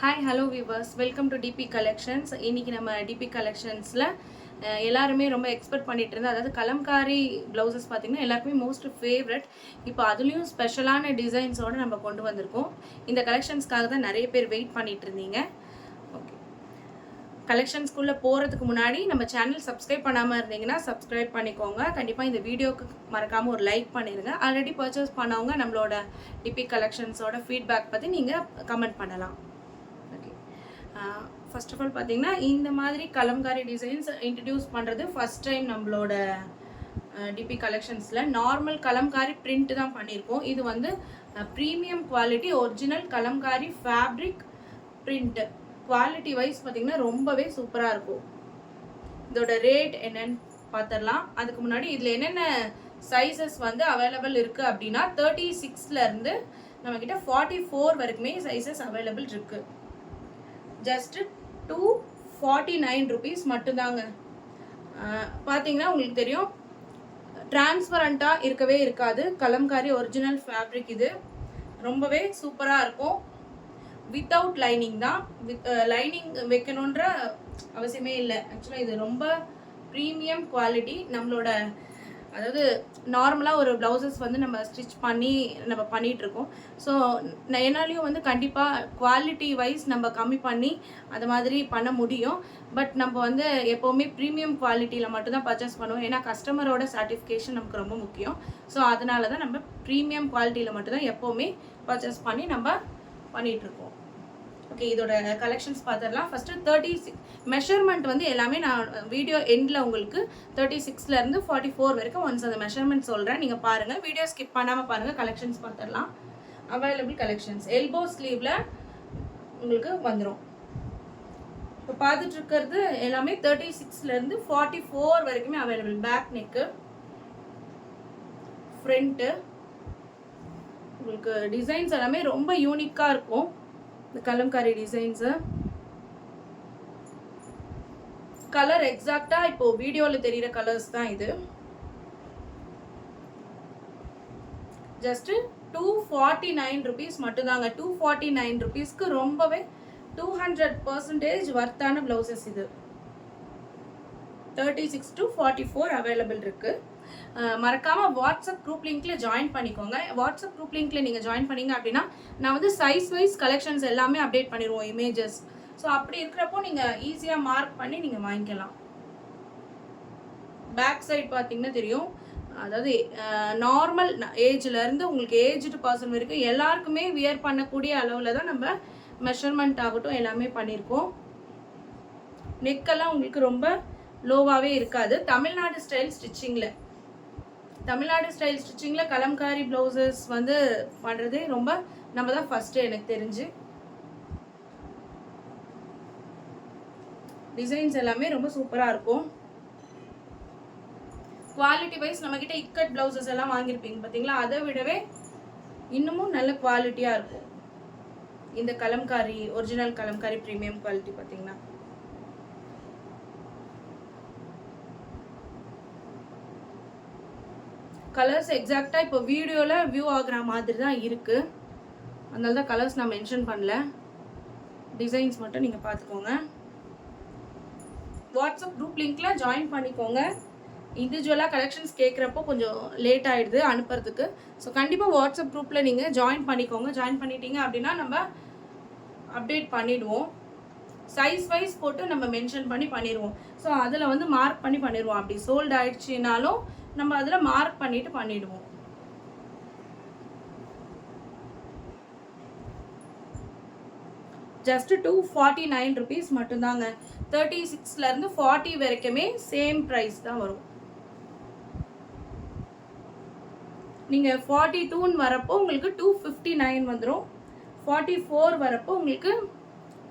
Hi hello viewers, welcome to DB collections. இன்றைக்கி நம்ம DP கலெக்ஷன்ஸில் எல்லாருமே ரொம்ப எக்ஸ்பெக்ட் பண்ணிகிட்டு இருந்தோம். அதாவது கலம்காரி ப்ளவுசஸ் பார்த்திங்கன்னா எல்லாருக்குமே மோஸ்ட் ஃபேவரட். இப்போ அதுலேயும் ஸ்பெஷலான டிசைன்ஸோடு நம்ம கொண்டு வந்திருக்கோம். இந்த கலெக்ஷன்ஸ்க்காக தான் நிறைய பேர் வெயிட் பண்ணிகிட்டு இருந்தீங்க. ஓகே, கலெக்ஷன்ஸ்குள்ளே போகிறதுக்கு முன்னாடி நம்ம சேனல் சப்ஸ்கிரைப் பண்ணாமல் இருந்தீங்கன்னா சப்ஸ்கிரைப் பண்ணிக்கோங்க. கண்டிப்பாக இந்த வீடியோவுக்கு மறக்காமல் ஒரு லைக் பண்ணிடுங்க. ஆல்ரெடி பர்ச்சேஸ் பண்ணவங்க நம்மளோட டிபி கலெக்ஷன்ஸோட ஃபீட்பேக் பற்றி நீங்கள் கமெண்ட் பண்ணலாம். ஃபர்ஸ்ட் ஆஃப் ஆல் பார்த்தீங்கன்னா இந்த மாதிரி கலம்காரி டிசைன்ஸ் இன்ட்ரடியூஸ் பண்ணுறது ஃபஸ்ட் டைம் நம்மளோட டிபி கலெக்ஷன்ஸில். நார்மல் கலம்காரி பிரிண்ட் தான் பண்ணியிருக்கோம். இது வந்து premium quality original Kalamkari fabric print. Quality wise பார்த்திங்கன்னா ரொம்பவே சூப்பராக இருக்கும். இதோட ரேட் என்னன்னு பார்த்துடலாம். அதுக்கு முன்னாடி இதில் என்னென்ன சைஸஸ் வந்து அவைலபிள் இருக்குது அப்படின்னா 36லேருந்து நம்மக்கிட்ட 44 வரைக்குமே சைஸஸ் அவைலபிள் இருக்குது. ஜஸ்ட்டு 249 ருபீஸ் மட்டும்தாங்க. பார்த்தீங்கன்னா உங்களுக்கு தெரியும், டிரான்ஸ்பரண்ட்டாக இருக்கவே இருக்காது. கலம்காரி ஒரிஜினல் ஃபேப்ரிக் இது ரொம்பவே சூப்பராக இருக்கும். வித்தவுட் லைனிங் தான். லைனிங் வைக்கணுன்ற அவசியமே இல்லை. ஆக்சுவலாக இது ரொம்ப ப்ரீமியம் குவாலிட்டி. நம்மளோட அதாவது நார்மலாக ஒரு ப்ளவுசஸ் வந்து நம்ம ஸ்டிச் பண்ணி நம்ம பண்ணிகிட்ருக்கோம். ஸோ என்னாலையும் வந்து கண்டிப்பாக குவாலிட்டி வைஸ் நம்ம கம்மி பண்ணி அது மாதிரி பண்ண முடியும். பட் நம்ம வந்து எப்போவுமே ப்ரீமியம் குவாலிட்டியில் மட்டும்தான் பர்ச்சேஸ் பண்ணுவோம். ஏன்னா கஸ்டமரோட சாட்டிஸ்ஃபிகேஷன் நமக்கு ரொம்ப முக்கியம். ஸோ அதனால தான் நம்ம ப்ரீமியம் குவாலிட்டியில் மட்டும்தான் எப்போவுமே பர்ச்சேஸ் பண்ணி நம்ம பண்ணிகிட்ருக்கோம். ஓகே, இதோட கலெக்ஷன்ஸ் பார்த்துடலாம். ஃபஸ்ட்டு 36 மெஷர்மெண்ட் வந்து எல்லாமே நான் வீடியோ எண்டில் உங்களுக்கு 36லேருந்து 44 வரைக்கும் ஒன்ஸ் அந்த மெஷர்மெண்ட் சொல்கிறேன். நீங்கள் பாருங்கள், வீடியோ ஸ்கிப் பண்ணாமல் பாருங்கள். கலெக்ஷன்ஸ் பார்த்துடலாம். அவைலபிள் கலெக்ஷன்ஸ் எல்போ ஸ்லீவில் உங்களுக்கு வந்துடும். இப்போ பார்த்துட்ருக்கிறது எல்லாமே 36லேருந்து 44 வரைக்குமே அவைலபிள். பேக் நெக்கு, ஃப்ரண்ட்டு, உங்களுக்கு டிசைன்ஸ் எல்லாமே ரொம்ப யூனிக்காக இருக்கும். இந்த கலம்காரி டிசைன்ஸு கலர் எக்ஸாக்டாக இப்போது வீடியோவில் தெரிகிற கலர்ஸ் தான் இது. ஜஸ்ட்டு 249 ருபீஸ் மட்டும்தாங்க. 249 ருபீஸ்க்கு ரொம்பவே 200% வர்த்தான ப்ளவுசஸ் இது. 36 to 44 அவைலபிள் இருக்குது. மறக்காமல் வாட்ஸ்அப் குரூப் லிங்க்கில் ஜாயின் பண்ணிக்கோங்க. வாட்ஸ்அப் குரூப் லிங்க்கில் நீங்கள் ஜாயின் பண்ணிங்க அப்படின்னா நான் வந்து சைஸ் வைஸ் கலெக்ஷன்ஸ் எல்லாமே அப்டேட் பண்ணிடுவோம், இமேஜஸ். ஸோ அப்படி இருக்கிறப்போ நீங்கள் ஈஸியாக மார்க் பண்ணி நீங்கள் வாங்கிக்கலாம். பேக் சைட் பார்த்தீங்கன்னா தெரியும். அதாவது நார்மல் ஏஜ்லேருந்து உங்களுக்கு ஏஜ்டு பர்சன் வரைக்கும் எல்லாருக்குமே வியர் பண்ணக்கூடிய அளவில் தான் நம்ம மெஷர்மெண்ட் ஆகட்டும் எல்லாமே பண்ணியிருக்கோம். நெக்கெல்லாம் உங்களுக்கு ரொம்ப லோவாகவே இருக்காது. தமிழ்நாடு ஸ்டைல் ஸ்டிச்சிங்கில் கலம்காரி ப்ளவுசஸ் வந்து பண்ணுறதே ரொம்ப நம்ம தான் ஃபஸ்ட்டு எனக்கு தெரிஞ்சு. டிசைன்ஸ் எல்லாமே ரொம்ப சூப்பராக இருக்கும். குவாலிட்டி வைஸ் நம்மக்கிட்ட இக்கட் ப்ளவுசஸ் எல்லாம் வாங்கியிருப்பீங்க பார்த்தீங்களா, அதை விடவே இன்னமும் நல்ல குவாலிட்டியாக இருக்கும். இந்த Kalamkari original Kalamkari premium quality பார்த்தீங்கன்னா கலர்ஸ் எக்ஸாக்டாக இப்போ வீடியோவில் வியூ ஆகிற மாதிரி தான் இருக்குது. அதனால தான் கலர்ஸ் நான் மென்ஷன் பண்ணல. டிசைன்ஸ் மட்டும் நீங்கள் பார்த்துக்கோங்க. வாட்ஸ்அப் குரூப் லிங்க்கில் ஜாயின் பண்ணிக்கோங்க. இண்டிவிஜுவலாக கலெக்ஷன்ஸ் கேட்குறப்போ கொஞ்சம் லேட் ஆகிடுது அனுப்புறதுக்கு. ஸோ கண்டிப்பாக வாட்ஸ்அப் குரூப்பில் நீங்கள் ஜாயின் பண்ணிக்கோங்க. ஜாயின் பண்ணிட்டீங்க அப்படின்னா நம்ம அப்டேட் பண்ணிவிடுவோம். சைஸ் வைஸ் போட்டு நம்ம மென்ஷன் பண்ணி பண்ணிடுவோம். ஸோ அதில் வந்து மார்க் பண்ணி பண்ணிடுவோம். அப்படி சோல்ட் ஆகிடுச்சினாலும் நம்ம அதில் மார்க் பண்ணிவிட்டு பண்ணிவிடுவோம். ஜஸ்ட்டு 249 ருபீஸ் மட்டும்தாங்க. 36லேருந்து 40 வரைக்குமே சேம் ப்ரைஸ் தான் வரும். நீங்கள் 42ன்னு வரப்போ உங்களுக்கு 259 வந்துடும். 44 வரப்போ உங்களுக்கு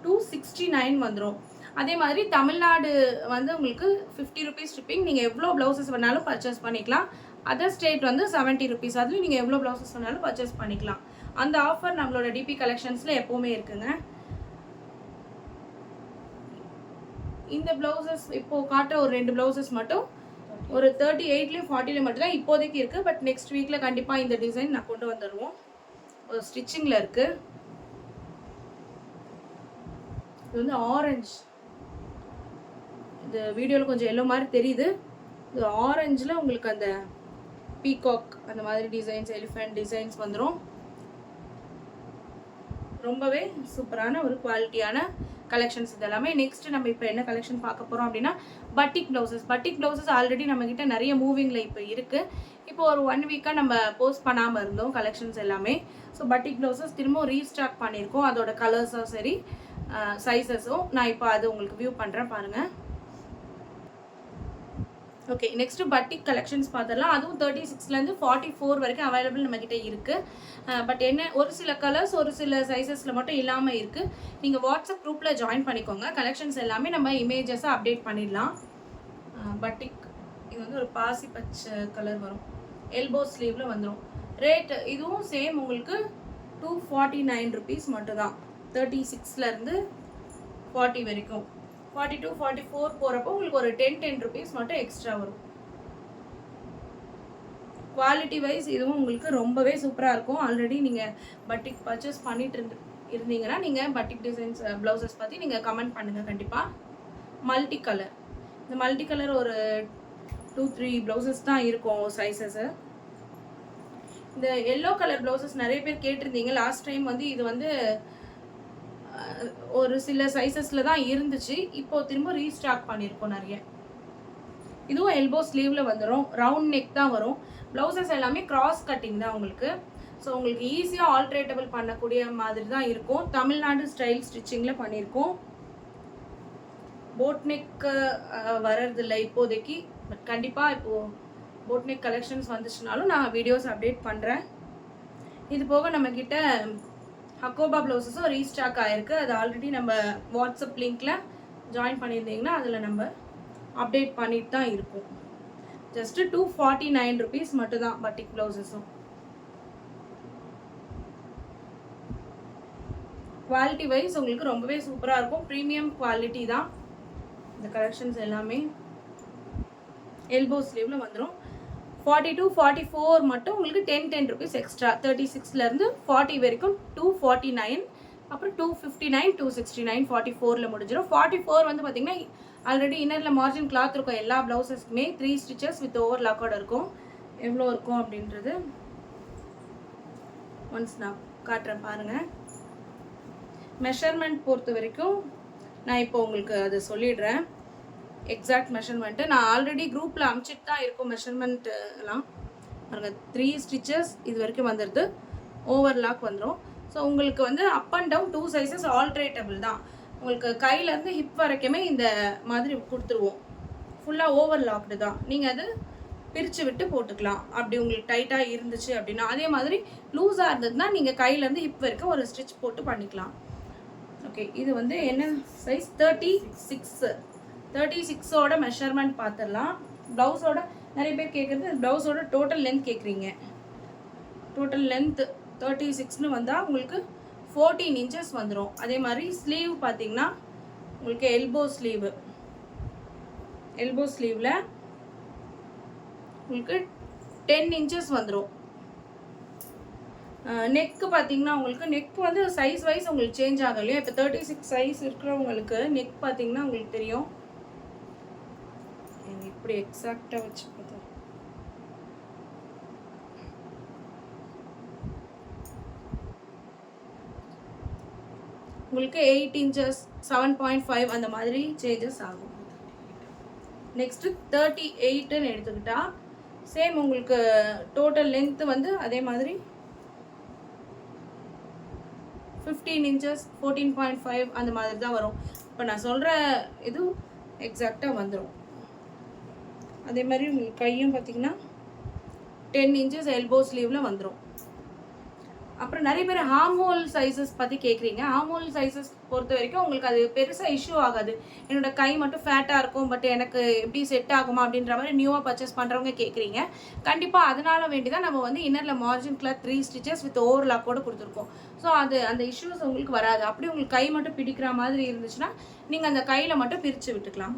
269 வந்துடும். அதே மாதிரி தமிழ்நாடு வந்து உங்களுக்கு 50 ருபீஸ் ஷிப்பிங். நீங்கள் எவ்வளோ ப்ளவுசஸ் வேணாலும் பர்ச்சேஸ் பண்ணிக்கலாம். அதர் ஸ்டேட் வந்து 70 ருபீஸ். அதுலேயும் நீங்கள் எவ்வளோ ப்ளவுசஸ் வேணாலும் பர்ச்சேஸ் பண்ணிக்கலாம். அந்த ஆஃபர் நம்மளோட டிபி கலெக்ஷன்ஸில் எப்போவுமே இருக்குங்க. இந்த ப்ளவுசஸ் இப்போது காட்டுற ஒரு 2 ப்ளவுசஸ் மட்டும் ஒரு 38லேயும் 40லேயும் மட்டும்தான் இப்போதைக்கு இருக்குது. பட் நெக்ஸ்ட் வீக்கில் கண்டிப்பாக இந்த டிசைன் நான் கொண்டு வந்துடுவோம். ஒரு ஸ்டிச்சிங்கில் இருக்குது. இது வந்து ஆரஞ்சு, இந்த வீடியோவில் கொஞ்சம் எல்லோ மாதிரி தெரியுது. இது ஆரஞ்சில் உங்களுக்கு அந்த பீகாக் அந்த மாதிரி டிசைன்ஸ், எலிஃபென்ட் டிசைன்ஸ் வந்துடும். ரொம்பவே சூப்பரான ஒரு குவாலிட்டியான கலெக்ஷன்ஸ் இது எல்லாமே. நெக்ஸ்ட் நம்ம இப்போ என்ன கலெக்ஷன் பார்க்க போகிறோம் அப்படின்னா பட்டிக் ப்ளவுசஸ். பட்டிக் ப்ளவுசஸ் ஆல்ரெடி நம்மக்கிட்ட நிறைய மூவிங்கில் இப்போ இருக்குது. இப்போ ஒரு 1 வீக்காக நம்ம போஸ்ட் பண்ணாமல் இருந்தோம் கலெக்ஷன்ஸ் எல்லாமே. ஸோ பட்டிக் ப்ளவுசஸ் திரும்ப ரீஸ்டாக் பண்ணியிருக்கோம். அதோட கலர்ஸும் சரி சைஸஸும் நான் இப்போ அது உங்களுக்கு வியூ பண்ணுறேன் பாருங்கள். ஓகே, நெக்ஸ்ட்டு பட்டிக் கலெக்ஷன்ஸ் பார்த்துடலாம். அதுவும் 36லேருந்து 44 வரைக்கும் அவைலபிள் நம்மக்கிட்ட இருக்குது. பட் என்ன ஒரு சில கலர்ஸ் ஒரு சில சைஸஸில் மட்டும் இல்லாமல் இருக்குது. நீங்கள் வாட்ஸ்அப் குரூப்பில் ஜாயின் பண்ணிக்கோங்க. கலெக்ஷன்ஸ் எல்லாமே நம்ம இமேஜஸாக அப்டேட் பண்ணிடலாம். பட்டிக் இது வந்து ஒரு பாசி பச்சை கலர் வரும், எல்போ ஸ்லீவில் வந்துடும். ரேட் இதுவும் சேம் உங்களுக்கு 249 rupees மட்டும்தான். 36லேருந்து 40 வரைக்கும். 42, 44 போகிறப்போ உங்களுக்கு ஒரு 10 rupees மட்டும் எக்ஸ்ட்ரா வரும். குவாலிட்டி வைஸ் இதுவும் உங்களுக்கு ரொம்பவே சூப்பராக இருக்கும். ஆல்ரெடி நீங்கள் பட்டிக் பர்ச்சேஸ் பண்ணிட்டு இருந்தீங்கன்னா நீங்கள் பட்டிக் டிசைன்ஸ் ப்ளவுசஸ் பற்றி நீங்கள் கமெண்ட் பண்ணுங்கள் கண்டிப்பாக. மல்டி கலர், இந்த மல்டி கலர் ஒரு 2-3 ப்ளவுசஸ் தான் இருக்கும் சைஸஸு. இந்த எல்லோ கலர் ப்ளவுசஸ் நிறைய பேர் கேட்டிருந்தீங்க. லாஸ்ட் டைம் வந்து இது வந்து ஒரு சில சைஸஸில் தான் இருந்துச்சு. இப்போது திரும்ப ரீஸ்டாக் பண்ணியிருக்கோம் நிறைய. இதுவும் எல்போ ஸ்லீவில் வந்துடும். ரவுண்ட் நெக் தான் வரும். ப்ளவுசஸ் எல்லாமே கிராஸ் கட்டிங் தான் உங்களுக்கு. ஸோ உங்களுக்கு ஈஸியாக ஆல்ட்ரேட்டபிள் பண்ணக்கூடிய மாதிரி தான் இருக்கும். தமிழ்நாடு ஸ்டைல் ஸ்டிச்சிங்கில் பண்ணியிருக்கோம். போட் நெக் வர்றதில்லை இப்போதைக்கு, பட் கண்டிப்பாக இப்போது போட் நெக் கலெக்ஷன்ஸ் வந்துச்சுனாலும் நான் வீடியோஸ் அப்டேட் பண்ணுறேன். இது போக நம்மக்கிட்ட ஹக்கோபா ப்ளவுசஸும் ரீஸ்டாக் ஆகிருக்கு. அது ஆல்ரெடி நம்ம வாட்ஸ்அப் லிங்க்கில் ஜாயின் பண்ணியிருந்தீங்கன்னா அதில் நம்ம அப்டேட் பண்ணிட்டு தான் இருக்கும். ஜஸ்ட்டு 249 rupees மட்டும்தான் பட்டிக் ப்ளவுசஸும். குவாலிட்டி வைஸ் உங்களுக்கு ரொம்பவே சூப்பராக இருக்கும். ப்ரீமியம் குவாலிட்டி தான் இந்த கலெக்ஷன்ஸ் எல்லாமே. எல்போ ஸ்லீவில் வந்துடும். 42, 44 மட்டும் உங்களுக்கு 10 rupees எக்ஸ்ட்ரா. 36லேருந்து 40 வரைக்கும் 249, அப்புறம் 259, 269, 44ல் முடிஞ்சிடும். 44 வந்து பார்த்திங்கன்னா ஆல்ரெடி இன்னரில் மார்ஜின் கிளாத் இருக்கும். எல்லா ப்ளவுசஸ்க்குமே 3 stitches வித் ஓவர் லாக்கோட இருக்கும். எவ்வளோ இருக்கும் அப்படின்றது ஒன்ஸ் நான் காட்டுறேன் பாருங்கள். மெஷர்மெண்ட் பொறுத்த வரைக்கும் நான் இப்போ உங்களுக்கு அதை சொல்லிடுறேன். எக்ஸாக்ட் மெஷர்மெண்ட்டு நான் ஆல்ரெடி குரூப்பில் அனுப்பிச்சிட்டு தான் இருக்கும். மெஷர்மெண்ட் எல்லாம் பாருங்கள். 3 stitches இது வரைக்கும் வந்துடுது. ஓவர்லாக் வந்துடும். ஸோ உங்களுக்கு வந்து up and down 2 sizes alterable தான். உங்களுக்கு கையிலேருந்து ஹிப் வரைக்குமே இந்த மாதிரி கொடுத்துருவோம். ஃபுல்லாக ஓவர்லாக்டு தான். நீங்கள் அது பிரித்து விட்டு போட்டுக்கலாம். அப்படி உங்களுக்கு டைட்டாக இருந்துச்சு அப்படின்னா. அதே மாதிரி லூஸாக இருந்ததுன்னா நீங்கள் கையிலேருந்து ஹிப் வரைக்கும் ஒரு ஸ்டிச் போட்டு பண்ணிக்கலாம். ஓகே, இது வந்து என்ன சைஸ்? 36. 36ஓட மெஷர்மெண்ட் பார்த்துடலாம். ப்ளவுஸோட நிறைய பேர் கேட்குறது ப்ளவுஸோட டோட்டல் லென்த் கேட்குறீங்க. டோட்டல் லென்த் 36ன்னு வந்தால் உங்களுக்கு 14 inches வந்துடும். அதே மாதிரி ஸ்லீவ் பார்த்தீங்கன்னா உங்களுக்கு எல்போ ஸ்லீவில் உங்களுக்கு 10 inches வந்துடும். நெக்கு பார்த்தீங்கன்னா உங்களுக்கு நெக் வந்து சைஸ் வைஸ் உங்களுக்கு சேஞ்ச் ஆகும் இல்லையா. இப்போ 36 சைஸ் இருக்கிறவங்களுக்கு நெக் பார்த்தீங்கன்னா உங்களுக்கு தெரியும். இப்படி எக்ஸாக்டாக வச்சு பார்த்தா உங்களுக்கு 8 inches, 7.5 அந்த மாதிரி சேஞ்சஸ் ஆகும். நெக்ஸ்ட்டு 38ன்னு எடுத்துக்கிட்டா சேம் உங்களுக்கு டோட்டல் லென்த்து வந்து அதே மாதிரி 15 inches, 14.5 அந்த மாதிரி தான் வரும். இப்போ நான் சொல்கிற இது எக்ஸாக்டாக வந்துடும். அதே மாதிரி உங்களுக்கு கையும் பார்த்திங்கன்னா 10 inches எல்போ ஸ்லீவில் வந்துடும். அப்புறம் நிறைய பேர் ஆர்ம் ஹோல் சைஸஸ் பற்றி கேட்குறீங்க. ஆர்ம் ஹோல் சைஸஸ் பொறுத்த வரைக்கும் உங்களுக்கு அது பெருசாக இஷ்யூ ஆகாது. என்னோடய கை மட்டும் ஃபேட்டாக இருக்கும், பட் எனக்கு எப்படி செட் ஆகுமா அப்படின்ற மாதிரி நியூவாக பர்ச்சேஸ் பண்ணுறவங்க கேட்குறீங்க. கண்டிப்பாக அதனால வேண்டி தான் நம்ம வந்து இன்னரில் மார்ஜின் கிளாத் 3 stitches வித் ஓவர்லாக்கோடு கொடுத்துருக்கோம். ஸோ அந்த இஷ்யூஸ் உங்களுக்கு வராது. அப்படி உங்களுக்கு கை மட்டும் பிடிக்கிற மாதிரி இருந்துச்சுன்னா நீங்கள் அந்த கையில் மட்டும் பிரித்து விட்டுக்கலாம்.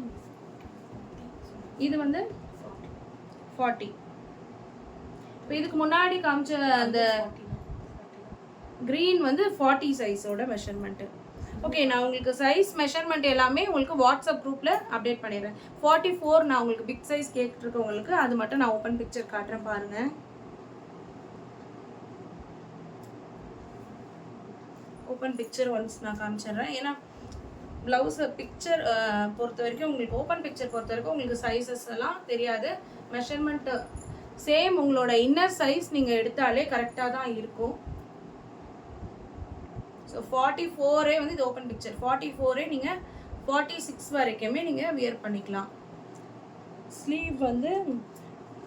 இது வந்து 40. இப்போ இதுக்கு முன்னாடி காமிச்ச அந்த க்ரீன் வந்து 40 சைஸோட மெஷர்மெண்ட்டு. ஓகே, நான் உங்களுக்கு சைஸ் மெஷர்மெண்ட் எல்லாமே உங்களுக்கு வாட்ஸ்அப் குரூப்பில் அப்டேட் பண்ணிடுறேன். 44 நான் உங்களுக்கு பிக் சைஸ் கேட்டுருக்கவங்களுக்கு அது மட்டும் நான் ஓப்பன் பிக்சர் காட்டுறேன் பாருங்கள். ஓப்பன் பிக்சர் ஒன்ஸ் நான் காமிச்சிடுறேன். ஏன்னா ப்ளவுஸை பிக்சர் பொறுத்த வரைக்கும் உங்களுக்கு ஓப்பன் பிக்சர் பொறுத்த வரைக்கும் உங்களுக்கு சைஸஸ் எல்லாம் தெரியாது. மெஷர்மெண்ட்டு சேம் உங்களோட இன்னர் சைஸ் நீங்கள் எடுத்தாலே கரெக்டாக தான் இருக்கும். ஸோ 44 வந்து இது ஓப்பன் பிக்சர். 44 நீங்கள் 46 வரைக்குமே நீங்கள் வியர் பண்ணிக்கலாம். ஸ்லீவ் வந்து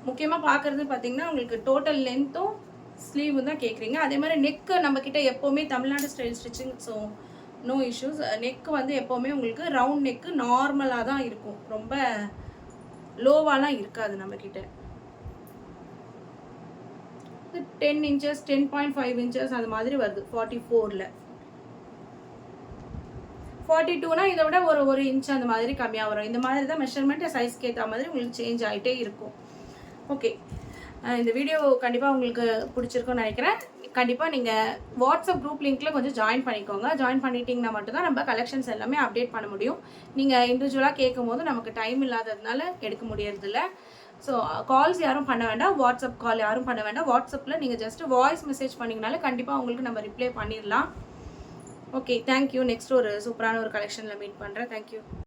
முக்கியமாக பார்க்குறது பார்த்தீங்கன்னா உங்களுக்கு டோட்டல் லென்த்தும் ஸ்லீவும் தான் கேட்குறீங்க. அதே மாதிரி நெக்கு நம்மக்கிட்ட எப்போவுமே Tamil Nadu style stitching, so no issues. Neck வந்து எப்போவுமே உங்களுக்கு ரவுண்ட் நெக்கு நார்மலாக தான் இருக்கும், ரொம்ப லோவாலாம் இருக்காது நம்மக்கிட்ட. 10 inches 10.5 inches அது மாதிரி வருது 44ல். 42னா இதை விட ஒரு இன்ச் அந்த மாதிரி கம்மியாக வரும். இந்த மாதிரி தான் மெஷர்மெண்ட் சைஸ்க்கு ஏற்ற மாதிரி உங்களுக்கு சேஞ்ச் ஆகிட்டே இருக்கும். ஓகே, இந்த வீடியோ கண்டிப்பாக உங்களுக்கு பிடிச்சிருக்குன்னு நினைக்கிறேன். கண்டிப்பாக நீங்கள் வாட்ஸ்அப் குரூப் லிங்க்கில் கொஞ்சம் ஜாயின் பண்ணிக்கோங்க. ஜாயின் பண்ணிட்டீங்கன்னா மட்டும்தான் நம்ம கலெக்ஷன்ஸ் எல்லாமே அப்டேட் பண்ண முடியும். நீங்கள் இண்டிவிஜுவலாக கேட்கும் போது நமக்கு டைம் இல்லாததுனால எடுக்க முடியறதில்ல. ஸோ கால்ஸ் யாரும் பண்ண வேண்டாம், வாட்ஸ்அப் கால் யாரும் பண்ண வேண்டாம். வாட்ஸ்அப்பில் நீங்கள் ஜஸ்ட்டு வாய்ஸ் மெசேஜ் பண்ணிங்கனாலே கண்டிப்பாக உங்களுக்கு நம்ம ரிப்ளை பண்ணிடலாம். Okay, thank you. நெக்ஸ்ட் ஒரு சூப்பரான ஒரு கலெக்ஷனில் மீட் பண்ணுறேன். தேங்க்யூ.